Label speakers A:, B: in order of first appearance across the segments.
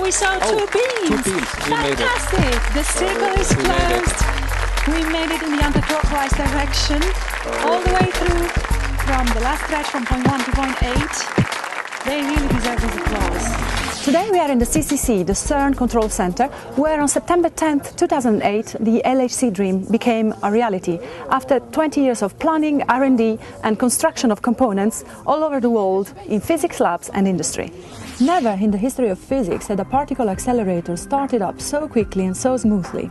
A: we saw two beams. Fantastic! The circle is closed. We made it in the anti-clockwise direction, all the way through from the last stretch from point 1 to point 8. They really deserve this applause. Today we are in the CCC, the CERN Control Center, where on September 10, 2008, the LHC dream became a reality after 20 years of planning, R&D and construction of components all over the world in physics labs and industry. Never in the history of physics had a particle accelerator started up so quickly and so smoothly.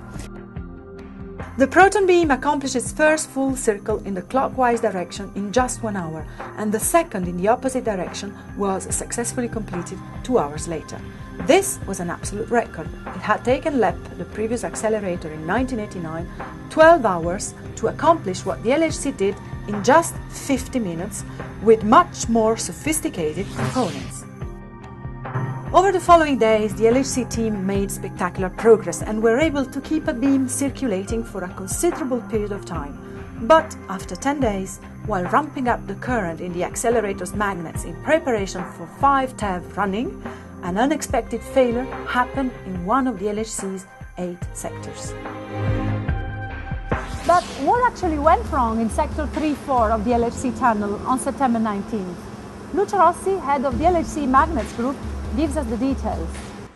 A: The proton beam accomplished its first full circle in the clockwise direction in just 1 hour, and the second in the opposite direction was successfully completed 2 hours later. This was an absolute record. It had taken LEP, the previous accelerator in 1989, 12 hours to accomplish what the LHC did in just 50 minutes with much more sophisticated components. Over the following days, the LHC team made spectacular progress and were able to keep a beam circulating for a considerable period of time. But after 10 days, while ramping up the current in the accelerator's magnets in preparation for 5 TeV running, an unexpected failure happened in one of the LHC's 8 sectors. But what actually went wrong in sector 3-4 of the LHC tunnel on September 19th? Lucio Rossi, head of the LHC Magnets Group, gives us the details.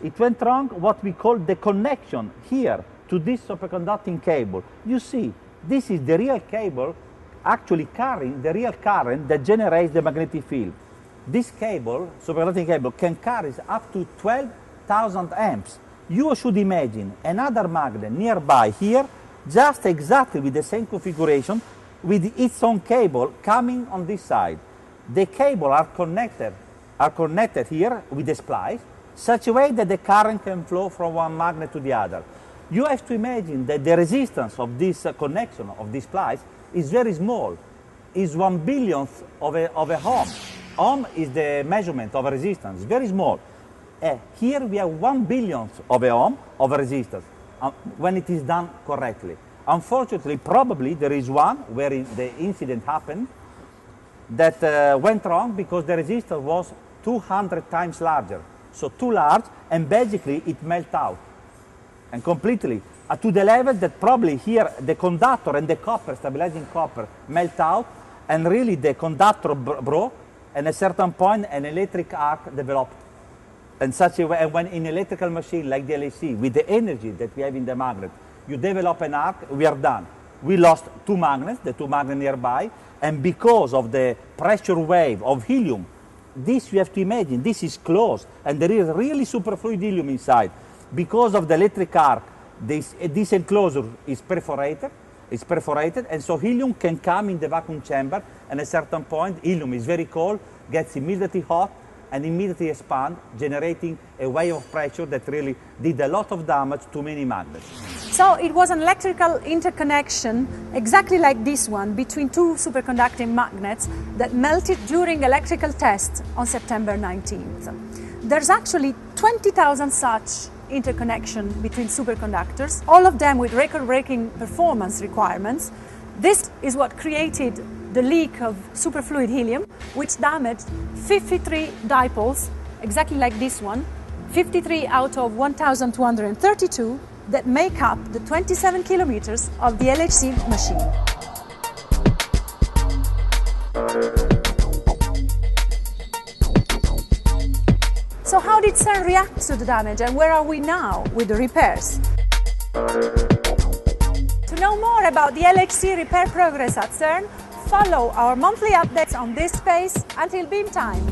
B: It went wrong what we call the connection here to this superconducting cable. You see, this is the real cable actually carrying the real current that generates the magnetic field. This cable, superconducting cable, can carry up to 12,000 amps. You should imagine another magnet nearby here, just exactly with the same configuration, with its own cable coming on this side. The cable are connected here with the splice, such a way that the current can flow from one magnet to the other. You have to imagine that the resistance of this connection, of this splice, is very small. It's 1/1000th of a ohm. Ohm is the measurement of a resistance, very small. Here we have 1/1000th of a ohm of a resistance when it is done correctly. Unfortunately, probably there is one where the incident happened that went wrong because the resistance was 200 times larger, so too large, and basically it melted out, and completely, to the level that probably here the conductor and the copper, stabilizing copper, melt out, and really the conductor broke, and at a certain point an electric arc developed. In such a way, and when in electrical machine like the LHC, with the energy that we have in the magnet, you develop an arc, we are done. We lost 2 magnets, the 2 magnets nearby, and because of the pressure wave of helium, this you have to imagine, this is closed, and there is really superfluid helium inside. Because of the electric arc, this enclosure is perforated, and so helium can come in the vacuum chamber, and at a certain point, helium is very cold, gets immediately hot, and immediately expand, generating a wave of pressure that really did a lot of damage to many magnets.
A: So it was an electrical interconnection, exactly like this one, between 2 superconducting magnets that melted during electrical tests on September 19th. There's actually 20,000 such interconnection between superconductors, all of them with record-breaking performance requirements. This is what created the leak of superfluid helium, which damaged 53 dipoles, exactly like this one, 53 out of 1,232 that make up the 27 kilometers of the LHC machine. So how did CERN react to the damage, and where are we now with the repairs? To know more about the LHC repair progress at CERN, follow our monthly updates on this space. Until beam time.